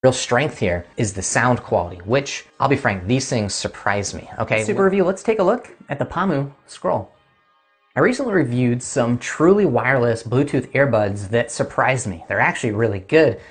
Real strength here is the sound quality, which, I'll be frank, these things surprise me. Okay, super review, let's take a look at the PaMu Scroll. I recently reviewed some truly wireless Bluetooth earbuds that surprised me. They're actually really good.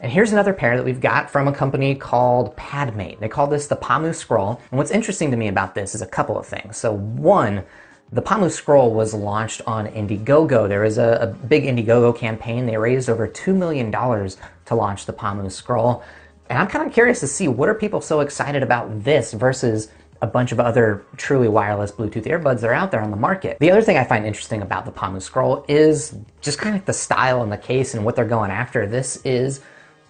And here's another pair that we've got from a company called Padmate. They call this the PaMu Scroll. And what's interesting to me about this is a couple of things. So one, the PaMu Scroll was launched on Indiegogo. There was a big Indiegogo campaign. They raised over $2 million to launch the PaMu Scroll. And I'm kind of curious to see, what are people so excited about this versus a bunch of other truly wireless Bluetooth earbuds that are out there on the market. The other thing I find interesting about the PaMu Scroll is just kind of the style and the case and what they're going after. This is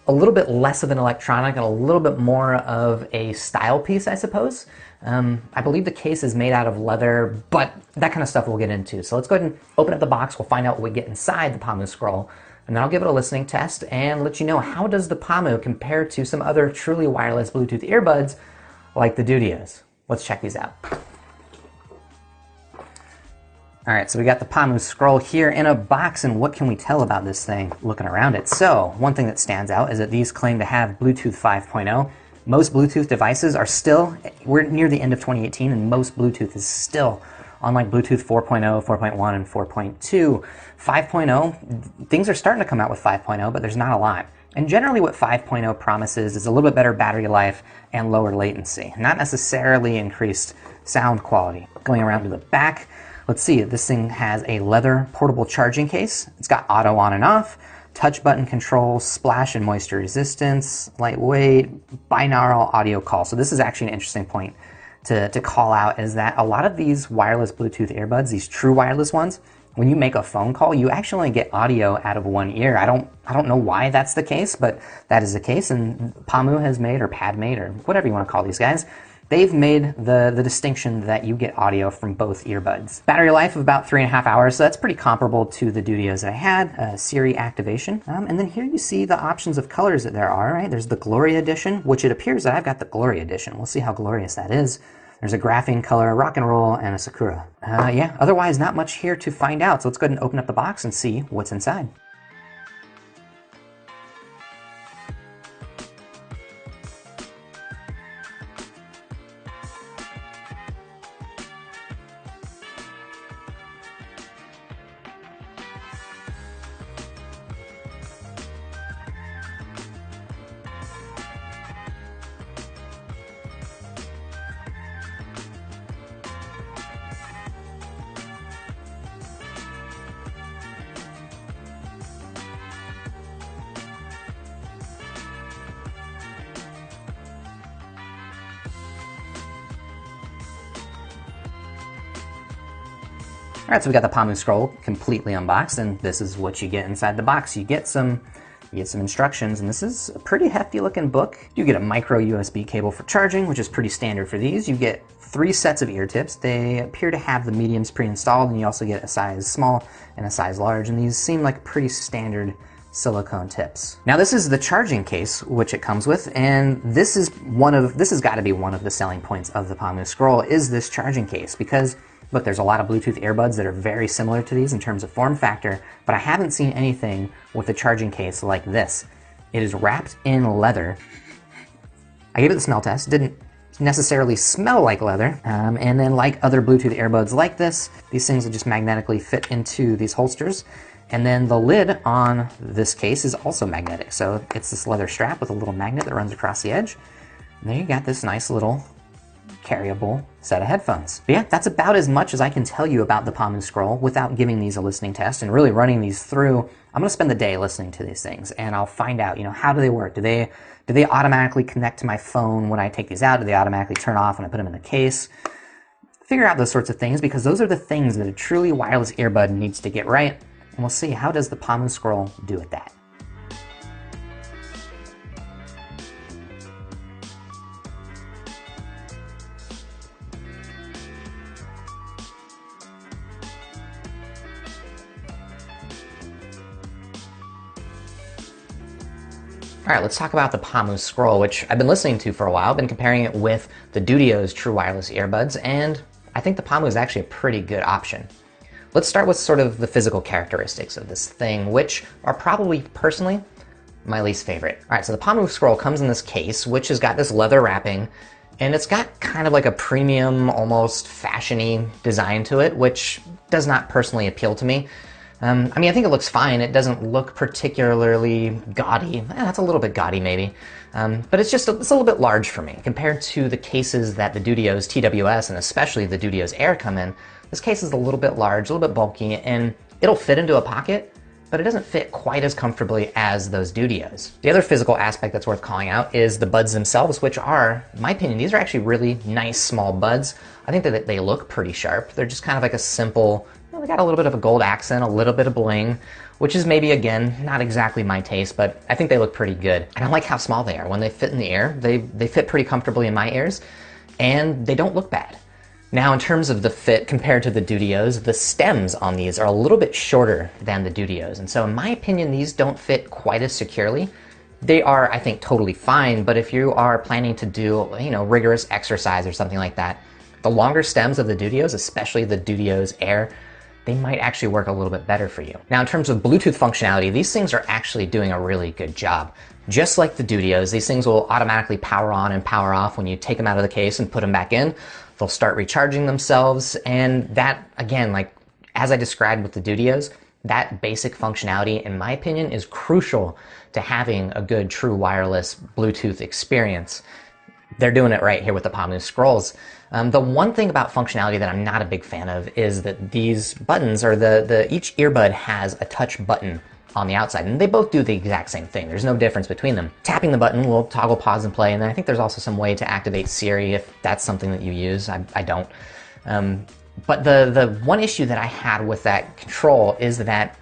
a little bit less of an electronic and a little bit more of a style piece, I suppose. I believe the case is made out of leather, but that kind of stuff we'll get into. So let's go ahead and open up the box. We'll find out what we get inside the PaMu Scroll, and then I'll give it a listening test and let you know, how does the PaMu compare to some other truly wireless Bluetooth earbuds like the Dudios. Let's check these out. All right, so we got the PaMu Scroll here in a box, and what can we tell about this thing looking around it? So one thing that stands out is that these claim to have Bluetooth 5.0. Most Bluetooth devices are still, we're near the end of 2018, and most Bluetooth is still on like Bluetooth 4.0, 4.1, and 4.2. 5.0, things are starting to come out with 5.0, but there's not a lot. And generally what 5.0 promises is a little bit better battery life and lower latency, not necessarily increased sound quality. Going around to the back, let's see, this thing has a leather portable charging case. It's got auto on and off, touch button control, splash and moisture resistance, lightweight, binaural audio call. So this is actually an interesting point to call out, is that a lot of these wireless Bluetooth earbuds, these true wireless ones, when you make a phone call, you actually only get audio out of one ear. I don't know why that's the case, but that is the case, and PaMu has made, or Padmate, or whatever you want to call these guys, they've made the distinction that you get audio from both earbuds. Battery life of about 3.5 hours, so that's pretty comparable to the Dudios I had. Siri activation. And then here you see the options of colors that there are, right? There's the Glory Edition, which it appears that I've got the Glory Edition. We'll see how glorious that is. There's a graphene color, rock and roll, and a sakura. Yeah, otherwise not much here to find out, so let's go ahead and open up the box and see what's inside. All right, so we got the PaMu Scroll completely unboxed, and this is what you get inside the box. You get some instructions, and this is a pretty hefty looking book. You get a micro USB cable for charging, which is pretty standard for these. You get 3 sets of ear tips. They appear to have the mediums pre-installed, and you also get a size small and a size large, and these seem like pretty standard silicone tips. Now this is the charging case which it comes with, and this has got to be one of the selling points of the PaMu Scroll, is this charging case, because look, there's a lot of Bluetooth earbuds that are very similar to these in terms of form factor, but I haven't seen anything with a charging case like this. It is wrapped in leather. I gave it the smell test, didn't necessarily smell like leather, and then like other Bluetooth earbuds like this, these things will just magnetically fit into these holsters, and then the lid on this case is also magnetic, so it's this leather strap with a little magnet that runs across the edge, and there you got this nice little carryable set of headphones. But yeah, that's about as much as I can tell you about the PaMu Scroll without giving these a listening test and really running these through. I'm gonna spend the day listening to these things, and I'll find out, how do they work? Do they automatically connect to my phone when I take these out? Do they automatically turn off when I put them in the case? Figure out those sorts of things, because those are the things that a truly wireless earbud needs to get right, and we'll see, how does the PaMu Scroll do at that? All right, let's talk about the PaMu Scroll, which I've been listening to for a while. I've been comparing it with the Dudio's true wireless earbuds, and I think the PaMu is actually a pretty good option. Let's start with sort of the physical characteristics of this thing, which are probably, personally, my least favorite. All right, so the PaMu Scroll comes in this case, which has got this leather wrapping, and it's got kind of like a premium, almost fashion-y design to it, which does not personally appeal to me. I mean, I think it looks fine. It doesn't look particularly gaudy. That's a little bit gaudy, maybe. But it's a little bit large for me. Compared to the cases that the Dudios TWS and especially the Dudios Air come in, this case is a little bit large, a little bit bulky, and it'll fit into a pocket, but it doesn't fit quite as comfortably as those Dudios. The other physical aspect that's worth calling out is the buds themselves, which are, in my opinion, these are actually really nice small buds. I think that they look pretty sharp. They're just kind of like a simple, they got a little bit of a gold accent, a little bit of bling, which is maybe, again, not exactly my taste, but I think they look pretty good. And I like how small they are. When they fit in the ear, they fit pretty comfortably in my ears, and they don't look bad. Now, in terms of the fit compared to the Dudios, the stems on these are a little bit shorter than the Dudios. And so in my opinion, these don't fit quite as securely. They are, I think, totally fine, but if you are planning to do, rigorous exercise or something like that, the longer stems of the Dudios, especially the Dudios Air, they might actually work a little bit better for you. Now, in terms of Bluetooth functionality, these things are actually doing a really good job. Just like the Dudios, these things will automatically power on and power off when you take them out of the case and put them back in. They'll start recharging themselves, and that, again, like as I described with the Dudios, that basic functionality, in my opinion, is crucial to having a good true wireless Bluetooth experience. They're doing it right here with the PaMu Scrolls. The one thing about functionality that I'm not a big fan of is that these buttons, or each earbud has a touch button on the outside, and they both do the exact same thing. There's no difference between them. Tapping the button will toggle pause and play, and then I think there's also some way to activate Siri if that's something that you use. I don't. But the one issue that I had with that control is that,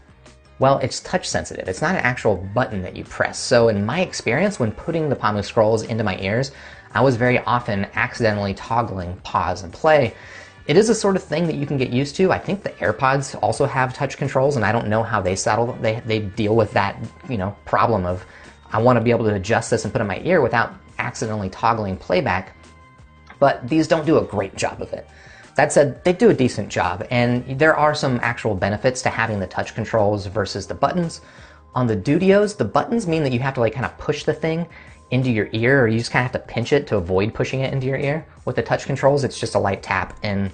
well, it's touch sensitive. It's not an actual button that you press. So in my experience, when putting the PaMu Scrolls into my ears, I was very often accidentally toggling pause and play. It is a sort of thing that you can get used to. I think the AirPods also have touch controls, and I don't know how they deal with that, problem of, I want to be able to adjust this and put it in my ear without accidentally toggling playback. But these don't do a great job of it. That said, they do a decent job, and there are some actual benefits to having the touch controls versus the buttons. On the Dudios, the buttons mean that you have to kind of push the thing into your ear, or you just kind of have to pinch it to avoid pushing it into your ear. With the touch controls, it's just a light tap, and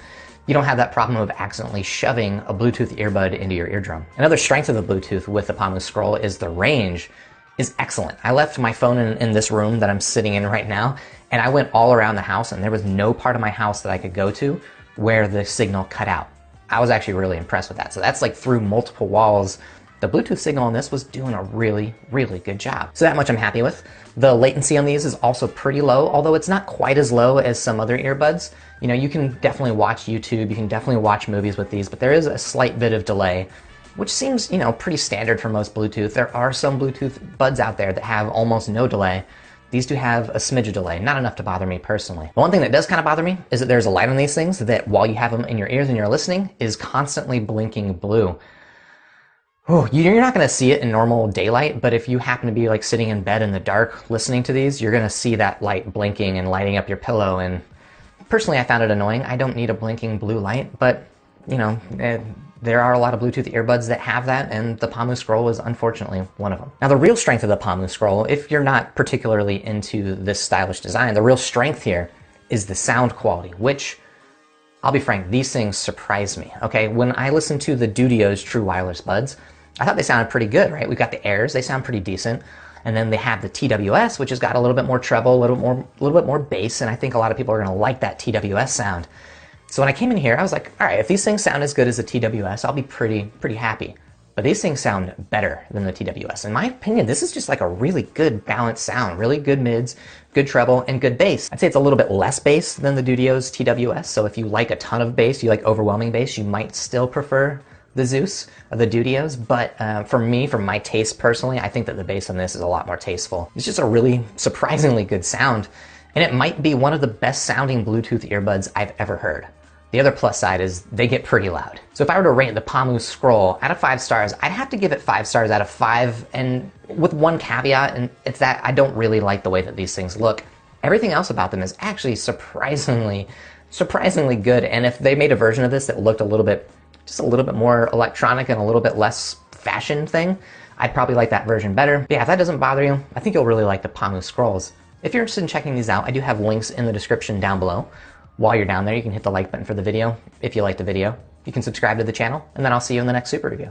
you don't have that problem of accidentally shoving a Bluetooth earbud into your eardrum. Another strength of the Bluetooth with the PaMu Scroll is the range is excellent. I left my phone in this room that I'm sitting in right now, and I went all around the house, and there was no part of my house that I could go to where the signal cut out. I was actually really impressed with that. So that's like through multiple walls. The Bluetooth signal on this was doing a really, really good job. So that much I'm happy with. The latency on these is also pretty low, although it's not quite as low as some other earbuds. You can definitely watch YouTube, you can definitely watch movies with these, but there is a slight bit of delay, which seems, pretty standard for most Bluetooth. There are some Bluetooth buds out there that have almost no delay. These do have a smidge of delay, not enough to bother me personally. The one thing that does kind of bother me is that there's a light on these things that, while you have them in your ears and you're listening, is constantly blinking blue. Oh, you're not going to see it in normal daylight, but if you happen to be sitting in bed in the dark listening to these, you're going to see that light blinking and lighting up your pillow. And personally, I found it annoying. I don't need a blinking blue light, but there are a lot of Bluetooth earbuds that have that, and the PaMu Scroll is unfortunately one of them. Now, the real strength of the PaMu Scroll, if you're not particularly into this stylish design, the real strength here is the sound quality, which, I'll be frank, these things surprise me. Okay, when I listen to the Dudio's true wireless buds, I thought they sounded pretty good, right? We've got the Airs, they sound pretty decent. And then they have the TWS, which has got a little bit more treble, a little bit more bass, and I think a lot of people are gonna like that TWS sound. So when I came in here, I was like, all right, if these things sound as good as the TWS, I'll be pretty happy. But these things sound better than the TWS. In my opinion, this is just like a really good balanced sound, really good mids, good treble, and good bass. I'd say it's a little bit less bass than the Dudio's TWS, so if you like a ton of bass, you like overwhelming bass, you might still prefer the Zeus or the Dudios, but for me, for my taste personally, I think that the bass on this is a lot more tasteful. It's just a really surprisingly good sound, and it might be one of the best sounding Bluetooth earbuds I've ever heard. The other plus side is they get pretty loud. So if I were to rate the PaMu Scroll out of 5 stars, I'd have to give it 5 stars out of 5, and with one caveat, and it's that I don't really like the way that these things look. Everything else about them is actually surprisingly good, and if they made a version of this that looked just a little bit more electronic and a little bit less fashion thing, I'd probably like that version better. But yeah, if that doesn't bother you, I think you'll really like the PaMu Scrolls. If you're interested in checking these out, I do have links in the description down below. While you're down there, you can hit the like button for the video if you like the video. You can subscribe to the channel, and then I'll see you in the next super review.